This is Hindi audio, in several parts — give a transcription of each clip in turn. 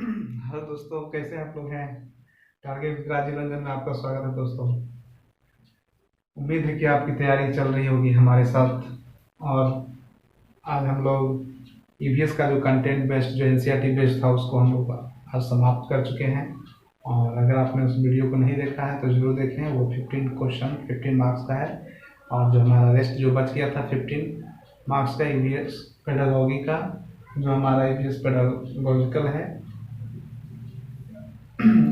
हेलो दोस्तों, कैसे आप लोग हैं। टारगेट राजीव रंजन में आपका स्वागत है दोस्तों। उम्मीद है कि आपकी तैयारी चल रही होगी हमारे साथ। और आज हम लोग ईवीएस का जो कंटेंट बेस्ड जो एनसीईआरटी बेस्ड था उसको हम लोग आज समाप्त कर चुके हैं। और अगर आपने उस वीडियो को नहीं देखा है तो जरूर देखें। वो 15 क्वेश्चन 15 मार्क्स का है। और जो हमारा रेस्ट जो बच गया था 15 मार्क्स का ईवीएस पेडागॉजी का, जो हमारा ईवीएस पेडागॉजिकल है,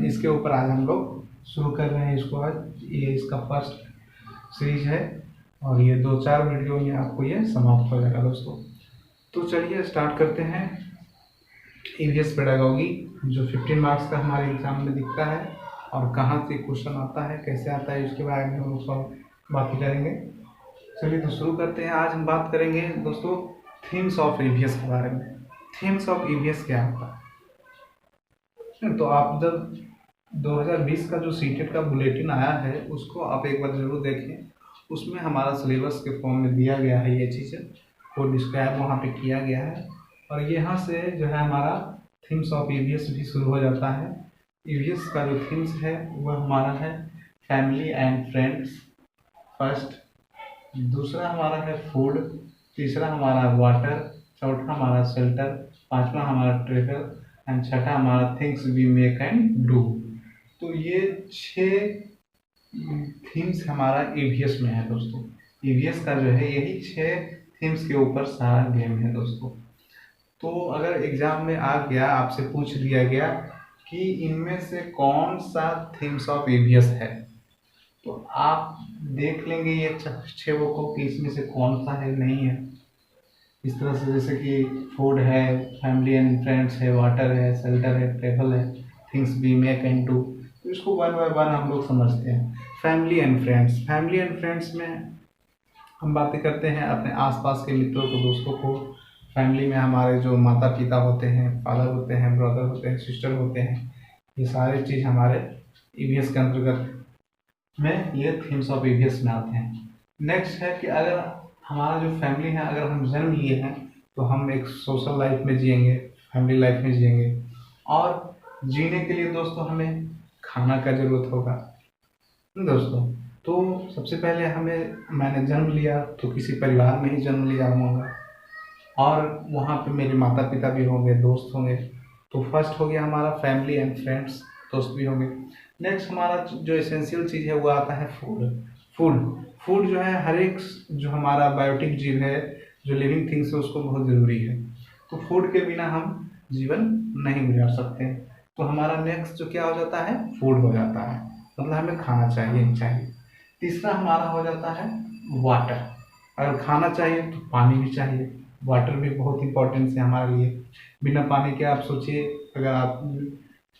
इसके ऊपर आज हम लोग शुरू कर रहे हैं इसको। आज ये इसका फर्स्ट सीरीज है और ये 2-4 वीडियो में आपको ये समाप्त हो जाएगा दोस्तों। तो चलिए स्टार्ट करते हैं। ईवीएस पेडागॉजी जो 15 मार्क्स का हमारे एग्जाम में दिखता है और कहाँ से क्वेश्चन आता है, कैसे आता है, उसके बारे में हम लोग सब बात करेंगे। चलिए तो शुरू करते हैं। आज हम बात करेंगे दोस्तों थीम्स ऑफ ईवीएस के बारे में। थीम्स ऑफ ईवीएस क्या होता है? तो आप जब 2020 का जो सीटेट का बुलेटिन आया है उसको आप एक बार जरूर देखें। उसमें हमारा सिलेबस के फॉर्म में दिया गया है, ये चीज़ें को डिस्क्राइब वहाँ पे किया गया है। और यहाँ से जो है हमारा थीम्स ऑफ ईवीएस भी शुरू हो जाता है। ईवीएस का जो थीम्स है वह हमारा है फैमिली एंड फ्रेंड्स फर्स्ट, दूसरा हमारा है फूड, तीसरा हमारा वाटर, चौथा हमारा शेल्टर, पांचवा हमारा ट्रेवल एंड छठा हमारा things we make and do. तो ये 6 थीम्स हमारा ईवीएस में है दोस्तों। ईवीएस का जो है यही 6 थीम्स के ऊपर सारा गेम है दोस्तों। तो अगर एग्जाम में आ गया, आपसे पूछ लिया गया कि इनमें से कौन सा थीम्स ऑफ ईवीएस है, तो आप देख लेंगे ये 6 को कि इसमें से कौन सा है, नहीं है। इस तरह से जैसे कि फूड है, फैमिली एंड फ्रेंड्स है, वाटर है, शेल्टर है, ट्रेवल है, things we make and do. तो इसको वन बाय वन हम लोग समझते हैं। Family and friends, family and friends में हम बातें करते हैं अपने आसपास के मित्रों को, दोस्तों को। फैमिली में हमारे जो माता पिता होते हैं, फादर होते हैं, ब्रदर होते हैं, सिस्टर होते हैं, ये सारे चीज़ हमारे ईवीएस के अंतर्गत में ये थीम्स ऑफ ईवीएस में आते हैं। नेक्स्ट है कि अगर हमारा जो फैमिली है, अगर हम जन्म लिए हैं तो हम एक सोशल लाइफ में जिएंगे, फैमिली लाइफ में जिएंगे। और जीने के लिए दोस्तों हमें खाना का ज़रूरत होगा दोस्तों। तो सबसे पहले मैंने जन्म लिया तो किसी परिवार में ही जन्म लिया होगा और वहाँ पे मेरे माता पिता भी होंगे, दोस्त होंगे। तो फर्स्ट हो गया हमारा फैमिली एंड फ्रेंड्स, दोस्त भी होंगे। नेक्स्ट हमारा जो एसेंशियल चीज़ है वो आता है फूड। फूड फूड जो है हर एक जो हमारा बायोटिक जीव है, जो लिविंग थिंग्स है, उसको बहुत ज़रूरी है। तो फूड के बिना हम जीवन नहीं गुजार सकते। तो हमारा नेक्स्ट जो क्या हो जाता है, फूड हो जाता है, मतलब हमें खाना चाहिए ही चाहिए। तीसरा हमारा हो जाता है वाटर। अगर खाना चाहिए तो पानी भी चाहिए। वाटर भी बहुत इंपॉर्टेंस है हमारे लिए। बिना पानी के आप सोचिए, अगर आप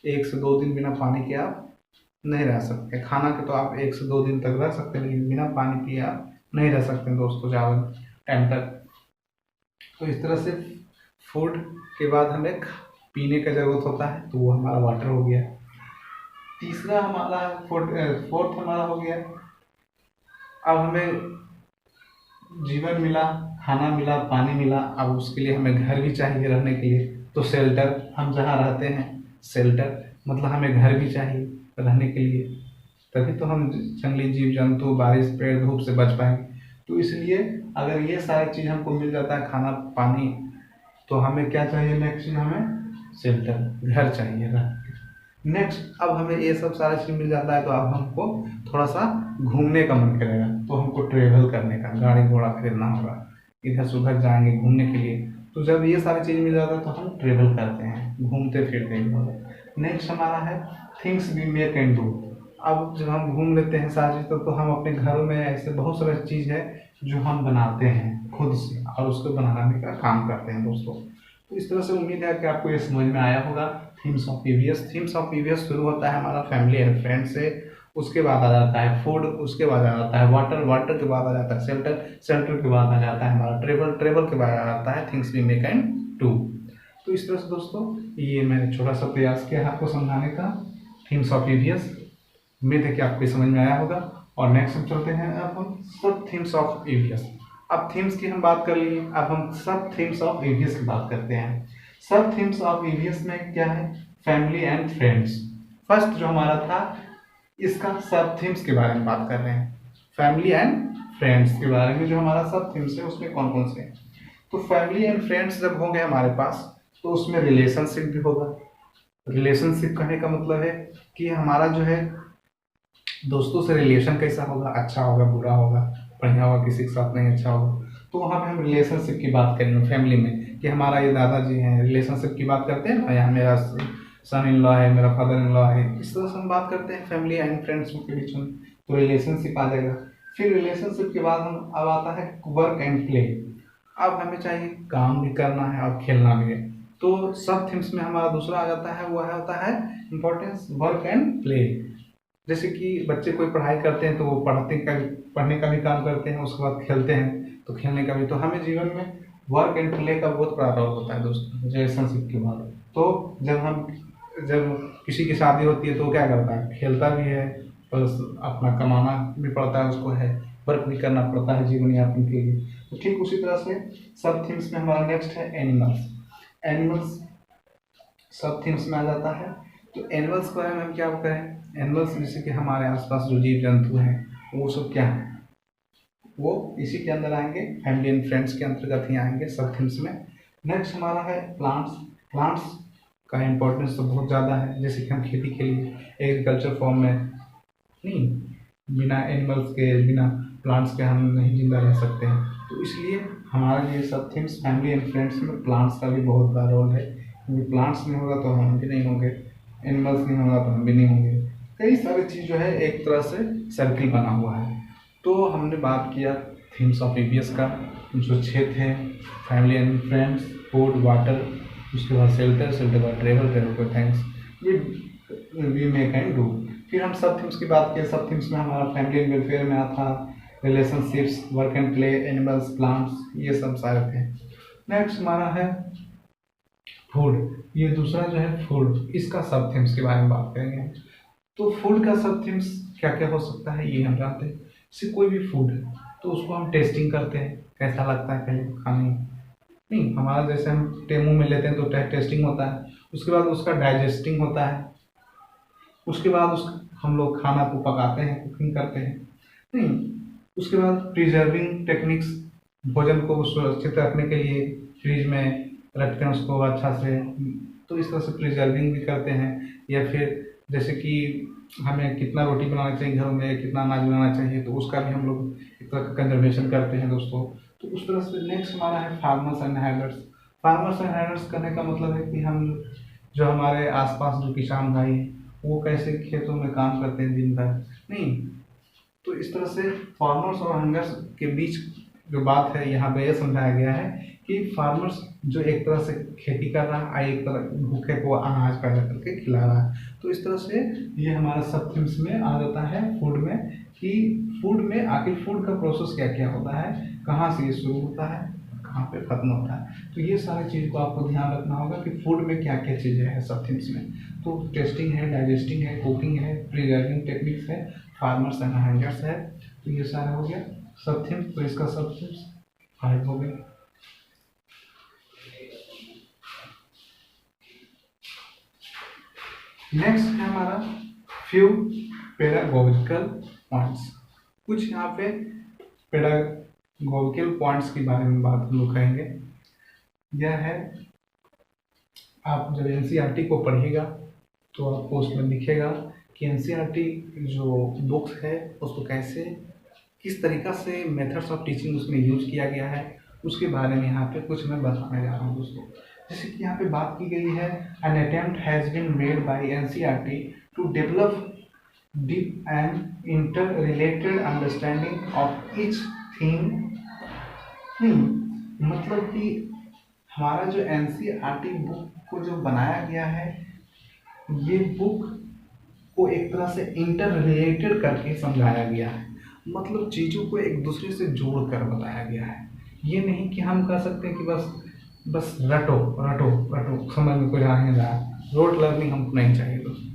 1 से 2 दिन बिना पानी के आप नहीं रह सकते। खाना के तो आप 1 से 2 दिन तक रह सकते हैं, लेकिन बिना पानी पिए आप नहीं रह सकते दोस्तों ज़्यादा टाइम तक। तो इस तरह से फूड के बाद हमें पीने का ज़रूरत होता है, तो वो हमारा वाटर हो गया। तीसरा हमारा फोर्थ हमारा हो गया, अब हमें जीवन मिला, खाना मिला, पानी मिला, अब उसके लिए हमें घर भी चाहिए रहने के लिए। तो शेल्टर, हम जहाँ रहते हैं, शेल्टर मतलब हमें घर भी चाहिए रहने के लिए, तभी तो हम जंगली जीव जंतु, बारिश, पेड़, धूप से बच पाएंगे। तो इसलिए अगर ये सारी चीज़ हमको मिल जाता है, खाना, पानी, तो हमें क्या चाहिए नेक्स्ट, हमें शेल्टर, घर चाहिए ना। नेक्स्ट अब हमें ये सब सारा चीज़ मिल जाता है तो अब हमको थोड़ा सा घूमने का मन करेगा, तो हमको ट्रेवल करने का, गाड़ी घोड़ा खरीदना होगा, इधर से उधर जाएंगे घूमने के लिए। तो जब ये सारी चीज़ मिल जाता है तो हम ट्रेवल करते हैं, घूमते फिरते हैं। नेक्स्ट हमारा है things we make and do. अब जब हम घूम लेते हैं सारी चीज़ तो हम अपने घरों में ऐसे बहुत सारी चीज़ है जो हम बनाते हैं खुद से और उसको बनाने का काम करते हैं दोस्तों। तो इस तरह से उम्मीद है कि आपको ये समझ में आया होगा। Themes of EVS, themes of EVS शुरू होता है हमारा फैमिली एंड फ्रेंड से, उसके बाद आ जाता है फूड, उसके बाद आ जाता है वाटर, वाटर के बाद आ जाता है शेल्टर, शेल्टर के बाद आ जाता है हमारा ट्रेवल, ट्रेवल के बाद आ जाता है things we make and do. तो इस तरह से दोस्तों ये मैंने छोटा सा प्रयास किया है आपको समझाने का थीम्स ऑफ ईवीएस। उम्मीद है कि आपको समझ में आया होगा। और नेक्स्ट हम चलते हैं अब हम सब थीम्स ऑफ ईवीएस। अब थीम्स की हम बात कर लिए, अब हम सब थीम्स ऑफ ईवीएस की बात करते हैं। सब थीम्स ऑफ ईवीएस में क्या है, फैमिली एंड फ्रेंड्स। फर्स्ट जो हमारा था, इसका सब थीम्स के बारे में बात कर रहे हैं। फैमिली एंड फ्रेंड्स के बारे में जो हमारा सब थीम्स है उसमें कौन कौन से हैं। तो फैमिली एंड फ्रेंड्स जब होंगे हमारे पास तो उसमें रिलेशनशिप भी होगा। रिलेशनशिप कहने का मतलब है कि हमारा जो है दोस्तों से रिलेशन कैसा होगा, अच्छा होगा, बुरा होगा, बढ़िया होगा, किसी के साथ नहीं अच्छा होगा। तो वहाँ पे हम रिलेशनशिप की बात करेंगे फैमिली में कि हमारा ये दादाजी हैं, रिलेशनशिप की बात करते हैं ना, यहाँ मेरा सन इन लॉ है, मेरा फादर इन लॉ है, इस तरह से हम बात करते हैं फैमिली एंड फ्रेंड्स के बीच में। तो रिलेशनशिप आ जाएगा। फिर रिलेशनशिप के बाद हम अब आता है वर्क एंड प्ले। अब हमें चाहिए काम भी करना है और खेलना भी है। तो सब थीम्स में हमारा दूसरा आ जाता है, वो होता है इम्पोर्टेंस वर्क एंड प्ले। जैसे कि बच्चे कोई पढ़ाई करते हैं तो वो पढ़ने का भी काम करते हैं, उसके बाद खेलते हैं तो खेलने का भी। तो हमें जीवन में वर्क एंड प्ले का बहुत बड़ा रोल होता है दोस्तों रिलेशनशिप के बाद। तो जब किसी की शादी होती है तो वो क्या करता है, खेलता भी है और अपना कमाना भी पड़ता है, उसको है वर्क भी करना पड़ता है जीवन यापन के लिए। तो ठीक उसी तरह से सब थीम्स में हमारा नेक्स्ट है एनिमल्स। एनिमल्स सब थीम्स में आ जाता है। तो एनिमल्स के बारे में हम क्या करें, एनिमल्स जैसे कि हमारे आसपास जो जीव जंतु हैं वो सब क्या है, वो इसी के अंदर आएंगे, फैमिली एंड फ्रेंड्स के अंतर्गत ही आएंगे सब थीम्स में। नेक्स्ट हमारा है प्लांट्स। प्लांट्स का इम्पोर्टेंस तो बहुत ज़्यादा है। जैसे कि हम खेती के लिए एग्रीकल्चर फॉर्म में नहीं, बिना एनिमल्स के, बिना प्लांट्स के हम नहीं जिंदा रह सकते हैं। तो इसलिए हमारा ये सब थीम्स फैमिली एंड फ्रेंड्स में प्लांट्स का भी बहुत बड़ा रोल है, क्योंकि प्लांट्स नहीं होगा तो हम भी नहीं होंगे, एनिमल्स नहीं होगा तो हम भी नहीं होंगे। कई सारी चीज़ जो है एक तरह से सर्किल बना हुआ है। तो हमने बात किया थीम्स ऑफ ईवीएस का, जो 6 थे, family and friends, food, water, उसके बाद शेल्टर, शेल्टर बाद ट्रेवल, ट्रेवल को thanks, we make and do. फिर हम सब थीम्स की बात किए। सब थीम्स में हमारा फैमिली एंड वेलफेयर में आता, relationships, work and play, animals, plants, ये सब सारे थे। नेक्स्ट हमारा है फूड। ये दूसरा जो है फूड, इसका सब थीम्स के बारे में बात करेंगे। तो फूड का सब थीम्स क्या क्या हो सकता है ये हम जानते हैं। जैसे कोई भी फूड है तो उसको हम टेस्टिंग करते हैं, कैसा लगता है पहले खाने नहीं, हमारा जैसे हम टेमू में लेते हैं तो टेस्टिंग होता है, उसके बाद उसका डाइजेस्टिंग होता है, उसके बाद हम लोग खाना को पकाते हैं, कुकिंग करते हैं नहीं, उसके बाद प्रिजर्विंग टेक्निक्स, भोजन को सुरक्षित रखने के लिए फ्रिज में रखते हैं उसको अच्छा से, तो इस तरह से प्रिजर्विंग भी करते हैं। या फिर जैसे कि हमें कितना रोटी बनाना चाहिए घरों में, कितना अनाज बनाना चाहिए, तो उसका भी हम लोग एक तरह का कंजर्वेशन करते हैं दोस्तों। तो उस तरह से नेक्स्ट हमारा है farmers and handlers. Farmers and handlers करने का मतलब है कि हम जो हमारे आसपास जो किसान भाई हैं वो कैसे खेतों में काम करते हैं दिन भर नहीं। तो इस तरह से फार्मर्स और हंगर्स के बीच जो बात है यहाँ पे यह समझाया गया है कि फार्मर्स जो एक तरह से खेती कर रहा है, एक तरह भूखे को अनाज पैदा करके खिला रहा है। तो इस तरह से ये हमारा सब थीम्स में आ जाता है फूड में, कि फूड में आखिर फूड का प्रोसेस क्या क्या होता है, कहाँ से ये शुरू होता है, कहाँ पे खत्म होता है। तो ये सारी चीज़ को आपको ध्यान रखना होगा कि फूड में क्या क्या चीज़ें हैं सब थीम्स में। तो टेस्टिंग है, डाइजेस्टिंग है, कुकिंग है, प्रिजर्विंग टेक्निक्स है, फार्मर्स एंड हैंडलर्स है। तो ये सारा हो गया सब थीम्स। तो इसका सब थीम्स 5 हो गए। नेक्स्ट है हमारा फ्यू पेडागोजिकल पॉइंट्स। कुछ यहाँ पे पेडागोजिकल पॉइंट्स के बारे में बात हम लोग करेंगे। यह है, आप जब एनसीईआरटी को पढ़िएगा तो आपको उसमें दिखेगा कि एनसीईआरटी जो बुक्स है उसको कैसे, किस तरीक़ा से मेथड्स ऑफ टीचिंग उसमें यूज किया गया है, उसके बारे में यहाँ पे कुछ मैं बताने जा रहा हूँ दोस्तों। जैसे कि यहाँ पे बात की गई है, an attempt has been made by NCERT to develop deep and interrelated understanding of each theme. मतलब कि हमारा जो एनसीईआरटी बुक को जो बनाया गया है, ये बुक को एक तरह से इंटर रिलेटेड करके समझाया गया है। मतलब चीज़ों को एक दूसरे से जोड़ कर बताया गया है। ये नहीं कि हम कह सकते हैं कि बस रटो रटो रटो, समझ में कोई आ नहीं रहा, रोट लर्निंग हमको नहीं चाहिए दोस्तों।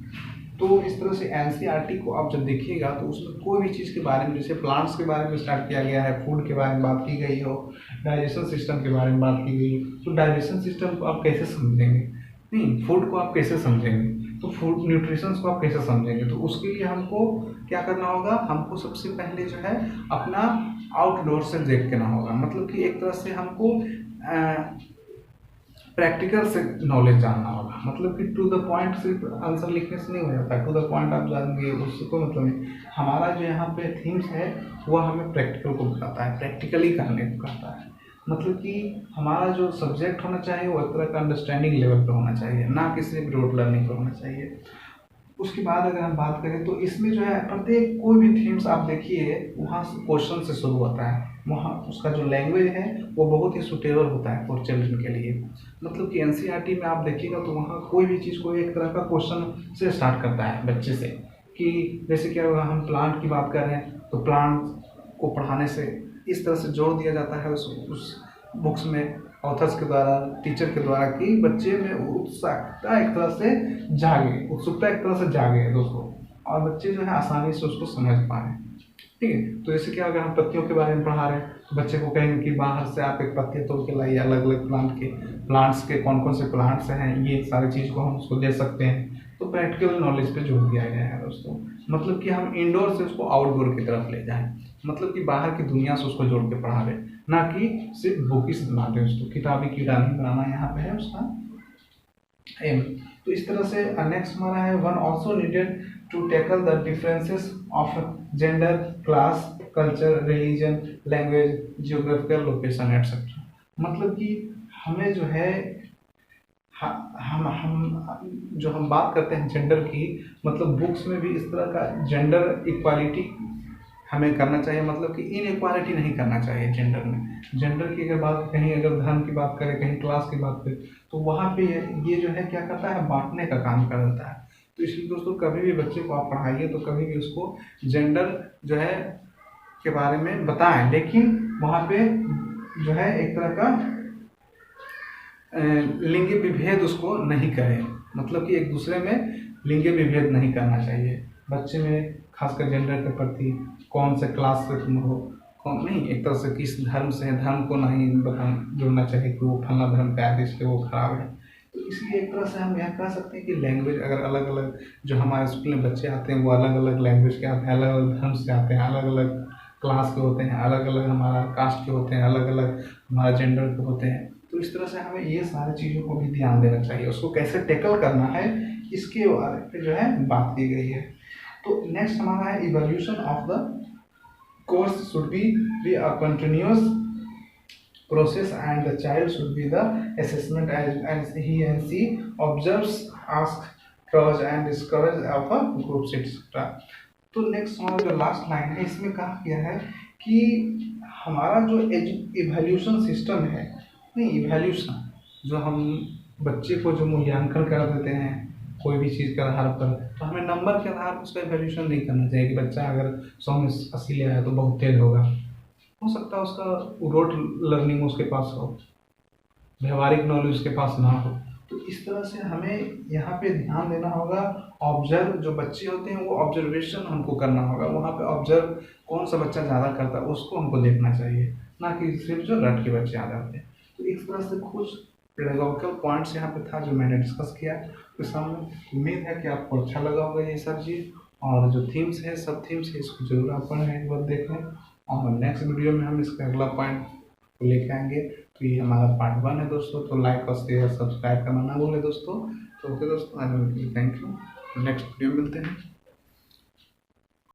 तो इस तरह से एनसीईआरटी को आप जब देखिएगा तो उसमें कोई भी चीज़ के बारे में, जैसे प्लांट्स के बारे में स्टार्ट किया गया है, फूड के बारे में बात की गई हो, डाइजेशन सिस्टम के बारे में बात की गई, तो डाइजेशन सिस्टम को आप कैसे समझेंगे नहीं, फूड को आप कैसे समझेंगे, तो फूड न्यूट्रिशंस को आप कैसे समझेंगे, तो उसके लिए हमको क्या करना होगा, हमको सबसे पहले जो है अपना आउटडोर से देख के ना होगा, मतलब कि एक तरह से हमको प्रैक्टिकल से नॉलेज जानना होगा, मतलब कि टू द पॉइंट सिर्फ आंसर लिखने से नहीं हो जाता, टू द पॉइंट आप जानेंगे उससे कोई मतलब नहीं। हमारा जो यहाँ पे थीम्स है वह हमें प्रैक्टिकल को बताता है, प्रैक्टिकली करने को कहता है, मतलब कि हमारा जो सब्जेक्ट होना चाहिए वो एक तरह का अंडरस्टैंडिंग लेवल पे होना चाहिए, ना कि सिर्फ रोड लर्निंग पे होना चाहिए। उसके बाद अगर हम बात करें तो इसमें जो है प्रत्येक कोई भी थीम्स आप देखिए वहाँ से क्वेश्चन से शुरू होता है, वहाँ उसका जो लैंग्वेज है वो बहुत ही सुटेबल होता है फॉर चिल्ड्रन के लिए, मतलब कि एनसीईआरटी में आप देखिएगा तो वहाँ कोई भी चीज़ को एक तरह का क्वेश्चन से स्टार्ट करता है बच्चे से, कि जैसे क्या होगा, हम प्लांट की बात कर रहे हैं तो प्लांट को पढ़ाने से इस तरह से जोड़ दिया जाता है उस बुक्स में ऑथर्स के द्वारा, टीचर के द्वारा, कि बच्चे में उत्सुकता एक तरह से जागे, उत्सुकता एक तरह से जागे दोस्तों, और बच्चे जो है आसानी से उसको समझ पाए। ठीक है, तो जैसे क्या अगर हम पत्तियों के बारे में पढ़ा रहे हैं तो बच्चे को कहेंगे कि बाहर से आप एक पत्ते तोड़ के लाइए, अलग अलग प्लांट्स के कौन कौन से प्लांट्स हैं, ये सारी चीज़ को हम उसको दे सकते हैं, तो प्रैक्टिकल नॉलेज पे जोर दिया गया है दोस्तों, मतलब कि हम इंडोर से उसको आउटडोर की तरफ ले जाएं, मतलब कि बाहर की दुनिया से उसको जोड़ के पढ़ा रहे, ना कि सिर्फ बुक ही से बना दें उसको, किताबी कीड़ा नहीं बनाना यहाँ पे है उसका एम। तो इस तरह से नेक्स्ट हमारा है one also needed to tackle the differences of gender, class, culture, religion, language, geographical location etcetera, मतलब कि हमें जो है हम बात करते हैं जेंडर की, मतलब बुक्स में भी इस तरह का जेंडर इक्वालिटी हमें करना चाहिए, मतलब कि इनइक्वालिटी नहीं करना चाहिए जेंडर में। जेंडर की अगर बात कहीं, अगर धर्म की बात करें, कहीं क्लास की बात करें, तो वहाँ पे ये जो है क्या करता है, बांटने का काम कर देता है। तो इसलिए दोस्तों कभी भी बच्चे को आप पढ़ाइए तो कभी भी उसको जेंडर जो है के बारे में बताएं, लेकिन वहाँ पे जो है एक तरह का लिंगी विभेद उसको नहीं करें, मतलब कि एक दूसरे में लिंगी विभेद नहीं करना चाहिए बच्चे में, खासकर जेंडर के प्रति, कौन से क्लास से तुम हो, कौन नहीं, एक तरह से किस धर्म से है, धर्म को नहीं जोड़ना चाहिए कि वो फलना धर्म का है इसलिए वो खराब है। तो इसलिए एक तरह से हम यह कह सकते हैं कि लैंग्वेज अगर अलग अलग जो हमारे स्कूल में बच्चे आते हैं वो अलग अलग लैंग्वेज के आते हैं, अलग अलग धर्म से आते हैं, अलग अलग क्लास के होते हैं, अलग अलग हमारा कास्ट के होते हैं, अलग अलग हमारा जेंडर के होते हैं, तो इस तरह से हमें ये सारी चीज़ों को भी ध्यान देना चाहिए, उसको कैसे टैकल करना है इसके बारे में जो है बात की गई है। तो नेक्स्ट हमारा है evolution of the course should be a continuous process and the child should be the assessment as he and she observes, ask, trust and discourage of a group etc. तो नेक्स्ट हमारा जो लास्ट लाइन है इसमें कहा गया है कि हमारा जो इवैल्यूएशन सिस्टम है, नहीं इवैल्यूएशन जो हम बच्चे को जो मूल्यांकन कर देते हैं कोई भी चीज़ के आधार पर, तो हमें नंबर के आधार पर उसका इवैल्यूएशन नहीं करना चाहिए कि बच्चा अगर 100 में 80 ले आया तो बहुत तेज होगा, हो सकता है उसका रोट लर्निंग उसके पास हो, व्यवहारिक नॉलेज उसके पास ना हो, तो इस तरह से हमें यहाँ पे ध्यान देना होगा। ऑब्जर्व जो बच्चे होते हैं वो ऑब्जर्वेशन हमको करना होगा, वहाँ पे ऑब्जर्व कौन सा बच्चा ज़्यादा करता है उसको हमको देखना चाहिए, ना कि सिर्फ जो रट के बच्चे आ जाते हैं। तो इस तरह से कुछ पेडागॉजिकल पॉइंट्स यहाँ पे था जो मैंने डिस्कस किया, तो सामने उम्मीद है कि आपको अच्छा लगा होगा ये सब चीज़, और जो थीम्स है सब थीम्स है इसको जरूर आप पढ़ें, एक बार देखें, और नेक्स्ट वीडियो में हम इसका अगला पॉइंट को लेके आएंगे। तो ये हमारा पार्ट 1 है दोस्तों, तो लाइक और शेयर सब्सक्राइब करना ना भूलें दोस्तों। तो ओके दोस्तों, थैंक यू, नेक्स्ट वीडियो मिलते हैं।